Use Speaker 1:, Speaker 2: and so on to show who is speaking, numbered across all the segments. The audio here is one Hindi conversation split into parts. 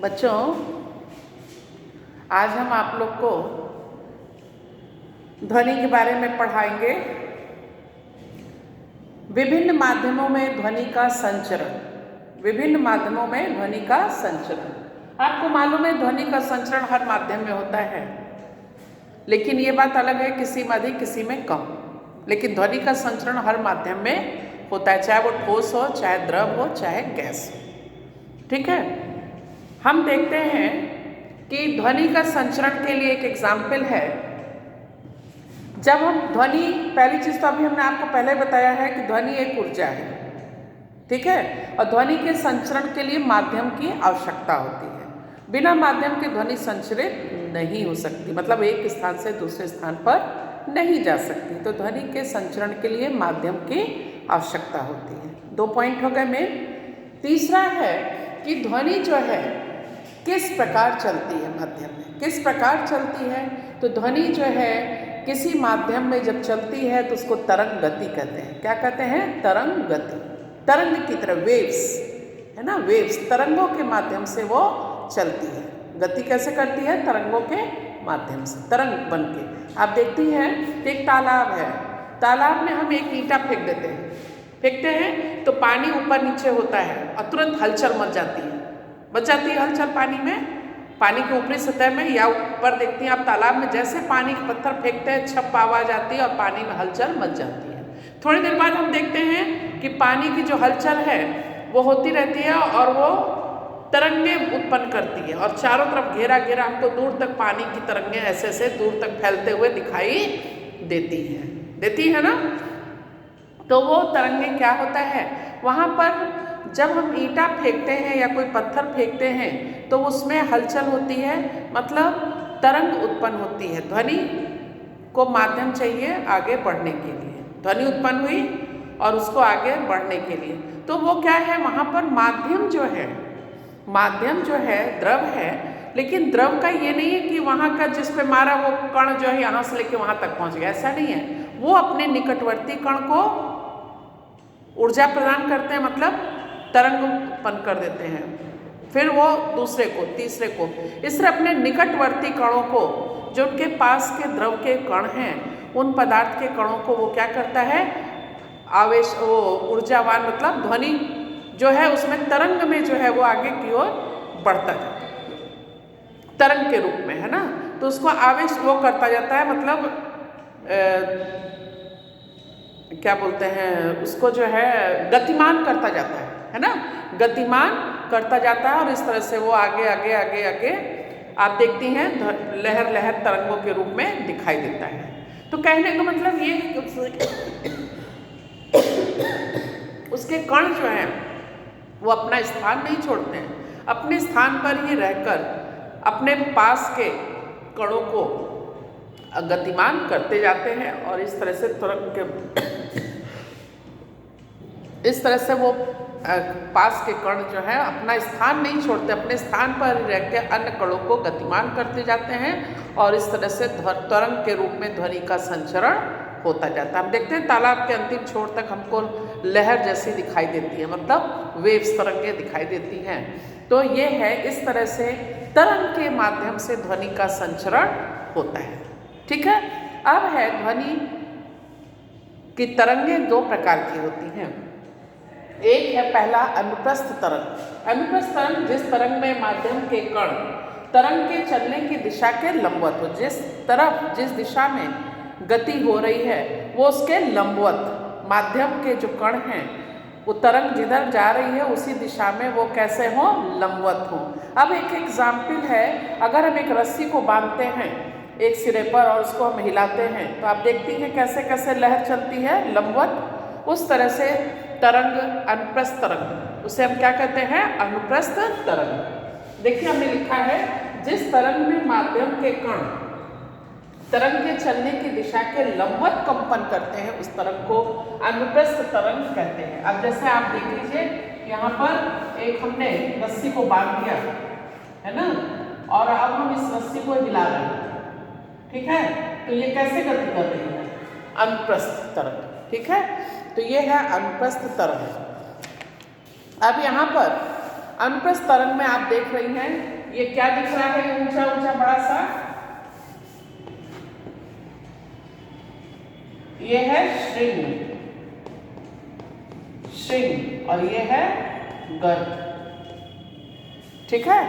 Speaker 1: बच्चों, आज हम आप लोग को ध्वनि के बारे में पढ़ाएंगे। विभिन्न माध्यमों में ध्वनि का संचरण। विभिन्न माध्यमों में ध्वनि का संचरण। आपको मालूम है ध्वनि का संचरण हर माध्यम में होता है, लेकिन ये बात अलग है किसी में अधिक किसी में कम। लेकिन ध्वनि का संचरण हर माध्यम में होता है, चाहे वो ठोस हो, चाहे द्रव हो, चाहे गैस हो। ठीक है, हम देखते हैं कि ध्वनि का संचरण के लिए एक एग्जाम्पल है। जब हम ध्वनि, पहली चीज तो अभी हमने आपको पहले बताया है कि ध्वनि एक ऊर्जा है, ठीक है, और ध्वनि के संचरण के लिए माध्यम की आवश्यकता होती है। बिना माध्यम के ध्वनि संचरित नहीं हो सकती, मतलब एक स्थान से दूसरे स्थान पर नहीं जा सकती। तो ध्वनि के संचरण के लिए माध्यम की आवश्यकता होती है। 2 पॉइंट हो गए मेन। तीसरा है कि ध्वनि जो है किस प्रकार चलती है माध्यम में, किस प्रकार चलती है। तो ध्वनि जो है किसी माध्यम में जब चलती है तो उसको तरंग गति कहते हैं। क्या कहते हैं? तरंग गति। तरंग की तरह, वेव्स है ना, वेव्स, तरंगों के माध्यम से वो चलती है। गति कैसे करती है? तरंगों के माध्यम से, तरंग बन के। आप देखती हैं एक तालाब है, तालाब में हम एक ईंटा फेंक देते हैं, फेंकते हैं तो पानी ऊपर नीचे होता है और तुरंत हलचल मच जाती है, हलचल पानी में, पानी के ऊपरी सतह में या ऊपर देखती हैं आप तालाब में, जैसे पानी के पत्थर फेंकते हैं छप आवाज आती है और पानी में हलचल मच जाती है। थोड़ी देर बाद हम देखते हैं कि पानी की जो हलचल है वो होती रहती है और वो तरंगें उत्पन्न करती है और चारों तरफ घेरा घेरा हमको दूर तक पानी की तरंगें ऐसे ऐसे दूर तक फैलते हुए दिखाई देती है ना। तो वो तरंगें क्या होता है, वहाँ पर जब हम ईंटा फेंकते हैं या कोई पत्थर फेंकते हैं तो उसमें हलचल होती है, मतलब तरंग उत्पन्न होती है। ध्वनि को माध्यम चाहिए आगे बढ़ने के लिए, ध्वनि उत्पन्न हुई और उसको आगे बढ़ने के लिए। तो वो क्या है, वहाँ पर माध्यम जो है द्रव है, लेकिन द्रव का ये नहीं है कि वहाँ का जिस पे मारा वो कण जो है यहाँ से लेके वहाँ तक पहुँच गया, ऐसा नहीं है। वो अपने निकटवर्ती कण को ऊर्जा प्रदान करते हैं, मतलब तरंग उत्पन्न कर देते हैं, फिर वो दूसरे को, तीसरे को, इस तरह अपने निकटवर्ती कणों को, जो उनके पास के द्रव के कण हैं, उन पदार्थ के कणों को वो क्या करता है, आवेश, वो ऊर्जावान, मतलब ध्वनि जो है उसमें तरंग में जो है वो आगे की ओर बढ़ता जाता है, तरंग के रूप में, है ना। तो उसको आवेश वो करता जाता है, मतलब क्या बोलते हैं उसको, जो है गतिमान करता जाता है ना, गतिमान करता जाता है और इस तरह से वो आगे आगे आगे आगे आप देखती हैं लहर लहर तरंगों के रूप में दिखाई देता है। तो कहने का मतलब ये है कि उसके कण जो हैं वो अपना स्थान नहीं छोड़ते हैं, अपने स्थान पर ही रहकर अपने पास के कणों को गतिमान करते जाते हैं और इस तरह से तरंग के इस तरह से वो पास के कण जो है अपना स्थान नहीं छोड़ते, अपने स्थान पर रह के अन्य कणों को गतिमान करते जाते हैं और इस तरह से तरंग के रूप में ध्वनि का संचरण होता जाता है। हम देखते हैं तालाब के अंतिम छोर तक हमको लहर जैसी दिखाई देती है, मतलब वेव्स, तरंगें दिखाई देती हैं। तो ये है, इस तरह से तरंग के माध्यम से ध्वनि का संचरण होता है। ठीक है, अब है ध्वनि की तरंगें 2 प्रकार की होती हैं। एक है पहला अनुप्रस्थ तरंग। अनुप्रस्थ तरंग जिस तरंग में माध्यम के कण तरंग के चलने की दिशा के लंबवत हो, जिस दिशा में गति हो रही है वो उसके लंबवत, माध्यम के जो कण हैं वो तरंग जिधर जा रही है उसी दिशा में वो कैसे हो, लंबवत हो। अब एक एग्जाम्पल है, अगर हम एक रस्सी को बांधते हैं एक सिरे पर और उसको हम हिलाते हैं तो आप देखती हैं कैसे कैसे लहर चलती है, लंबवत। उस तरह से तरंग, अनुप्रस्थ तरंग, उसे हम क्या कहते हैं, अनुप्रस्थ तरंग। देखिए हमने लिखा है, जिस तरंग में माध्यम के कण तरंग के चलने की दिशा के लंबवत कंपन करते हैं उस तरंग को अनुप्रस्थ तरंग कहते हैं। अब जैसे आप देख लीजिए, यहाँ पर एक हमने रस्सी को बांध दिया है ना, और अब हम इस रस्सी को हिला रहे हैं, ठीक है, तो ये कैसे गति कर रही है, अनुप्रस्थ तरंग। ठीक है, तो ये है अनुप्रस्थ तरंग। अब यहाँ पर अनुप्रस्थ तरंग में आप देख रही हैं, ये क्या दिख रहा है, ऊंचा ऊंचा बड़ा सा, ये है श्रृंग, श्रृंग, और ये है गर्त। ठीक है,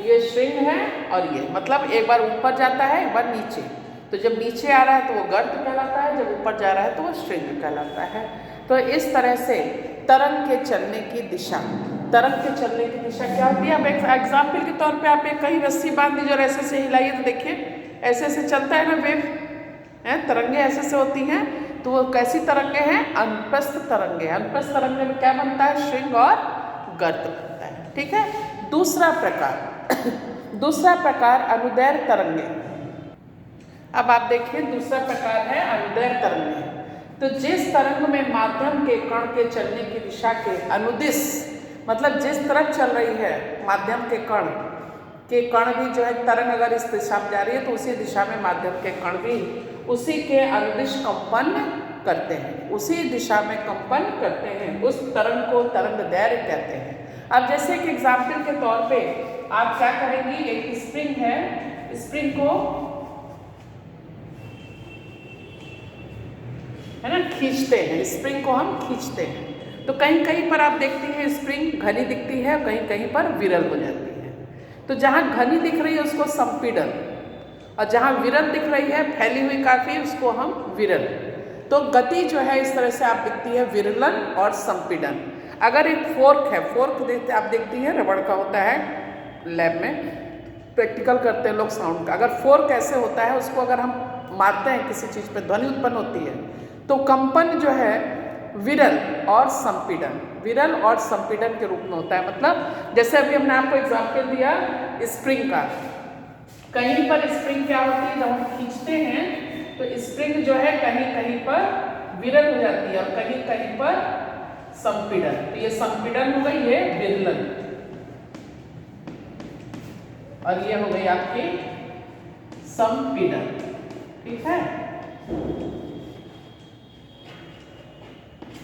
Speaker 1: ये श्रृंग है और ये मतलब एक बार ऊपर जाता है एक बार नीचे, तो जब नीचे आ रहा है तो वो गर्त कहलाता है, जब ऊपर जा रहा है तो वो श्रृंग कहलाता है। तो इस तरह से तरंग के चलने की दिशा, तरंग के चलने की दिशा क्या होती है। अब एक एग्जाम्पल के तौर पे आप एक कहीं रस्सी बांध दीजिए और ऐसे से हिलाइए तो देखिए ऐसे ऐसे चलता है ना वेव, है तरंगे ऐसे से होती हैं। तो वो कैसी तरंगे हैं, अनुप्रस्थ तरंगे। अनुप्रस्थ तरंगे में क्या बनता है, श्रृंग और गर्त बनता है। ठीक है, दूसरा प्रकार दूसरा प्रकार अनुदैर्घ्य तरंगे। अब आप देखिए दूसरा प्रकार है अनुदैर्घ्य तरंगे। तो जिस तरंग में माध्यम के कण के चलने की दिशा के अनुदिश, मतलब जिस तरफ चल रही है माध्यम के कण भी जो है, तरंग अगर इस दिशा में जा रही है तो उसी दिशा में माध्यम के कण भी उसी के अनुदिश कंपन करते हैं, उसी दिशा में कंपन करते हैं। उस तरंग को तरंग दैर्घ्य कहते हैं। अब जैसे एक एग्जाम्पल के तौर पे आप क्या करेंगी, एक स्प्रिंग है, स्प्रिंग को है ना खींचते हैं, स्प्रिंग को हम खींचते हैं। तो कहीं कहीं पर आप देखती हैं स्प्रिंग घनी दिखती है, कहीं कहीं पर विरल हो जाती है। तो जहाँ घनी दिख रही है उसको संपीड़न, और जहाँ विरल दिख रही है फैली हुई काफ़ी, उसको हम विरल। तो गति जो है इस तरह से आप दिखती है विरलन और संपीड़न। अगर एक फोर्क है, फोर्क देखते आप देखती हैं रबड़ का होता है, लैब में प्रैक्टिकल करते हैं लोग साउंड का। अगर फोर्क ऐसे होता है, उसको अगर हम मारते हैं किसी चीज़ पे ध्वनि उत्पन्न होती है, तो कंपन जो है विरल और संपीड़न, विरल और संपीड़न के रूप में होता है। मतलब जैसे अभी हमने आपको एग्जाम्पल दिया स्प्रिंग का, कहीं पर स्प्रिंग क्या होती है, जब हम खींचते हैं तो स्प्रिंग जो है कहीं कहीं पर विरल हो जाती है और कहीं कहीं पर संपीड़न। तो ये संपीड़न हो गई, ये विरलन, और ये हो गई आपकी संपीड़न। ठीक है,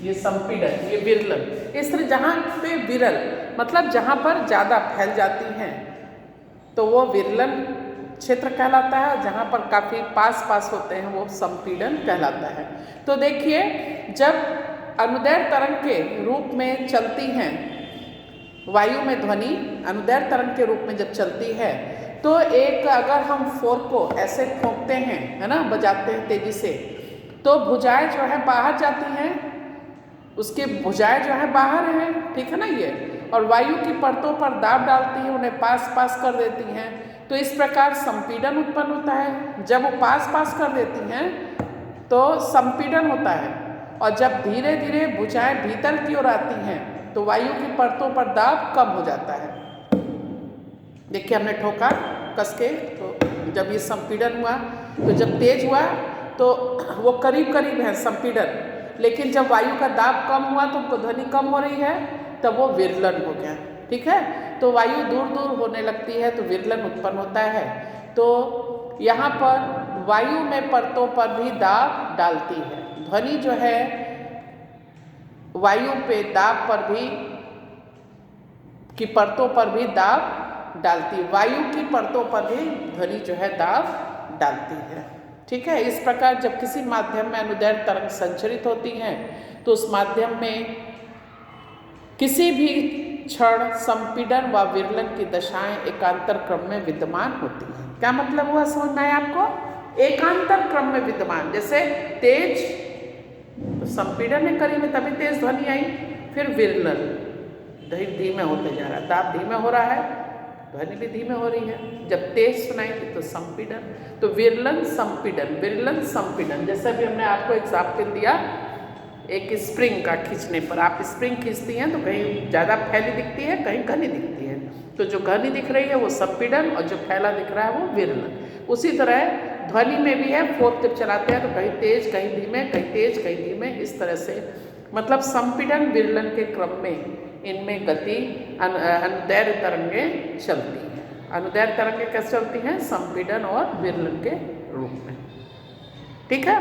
Speaker 1: ये संपीड़न, ये विरलन। इस तरह जहाँ पे विरल मतलब जहाँ पर ज़्यादा फैल जाती हैं तो वो विरलन क्षेत्र कहलाता है, और जहाँ पर काफ़ी पास पास होते हैं वो संपीड़न कहलाता है। तो देखिए जब अनुदैर्घ्य तरंग के रूप में चलती हैं वायु में ध्वनि, अनुदैर्घ्य तरंग के रूप में जब चलती है तो एक अगर हम फोर्क को ऐसे ठोकते हैं, है ना, बजाते हैं तेजी से, तो भुजाएं जो है बाहर जाती हैं, उसकी भुजाएं जो है बाहर हैं, ठीक है ना ये, और वायु की परतों पर दाब डालती है, उन्हें पास पास कर देती हैं। तो इस प्रकार संपीड़न उत्पन्न होता है। जब वो पास पास कर देती हैं तो संपीड़न होता है, और जब धीरे धीरे भुजाएं भीतर की ओर आती हैं तो वायु की परतों पर दाब कम हो जाता है। देखिए हमने ठोका कस के, तो जब ये संपीड़न हुआ, तो जब तेज हुआ तो वो करीब करीब है संपीड़न, लेकिन जब वायु का दाब कम हुआ तो उनको ध्वनि कम हो रही है, तब वो विरलन हो गया। ठीक है, तो वायु दूर दूर होने लगती है तो विरलन उत्पन्न होता है। तो यहाँ पर वायु में परतों पर भी दाब डालती है, ध्वनि जो है वायु पे दाब पर भी की परतों पर भी दाब डालती है, वायु की परतों पर भी ध्वनि जो है दाब डालती है। ठीक है, इस प्रकार जब किसी माध्यम में अनुदैर्घ्य तरंग संचरित होती हैं तो उस माध्यम में किसी भी क्षण संपीड़न व विरलन की दशाएं एकांतर क्रम में विद्यमान होती हैं। क्या मतलब हुआ, समझ में आया आपको? एकांतर क्रम में विद्यमान, जैसे तेज तो संपीड़न ने करी में तभी तेज ध्वनि आई, फिर विरलन धीमे होते जा रहा है, दाब धीमे हो रहा है, ध्वनि भी धीमे हो रही है। जब तेज सुनाई तो संपीड़न, तो विरलन संपीड़न, विरलन संपीड़न। जैसे अभी हमने आपको एग्जाम्पल दिया एक स्प्रिंग का खींचने पर, आप स्प्रिंग खींचती हैं तो कहीं ज़्यादा फैली दिखती है, कहीं घनी दिखती है। तो जो घनी दिख रही है वो संपीड़न, और जो फैला दिख रहा है वो विरलन। उसी तरह ध्वनि में भी है, फोर्क जब चलाते हैं तो कहीं तेज कहीं धीमे, कहीं तेज कहीं धीमे, इस तरह से मतलब संपीड़न विरलन के क्रम में इनमें गति अनुदैर्घ्य तरंगें चलती हैं। अनुदैर्घ्य तरंगें कैसे चलती हैं? संपीड़न और विरलन के रूप में। ठीक है।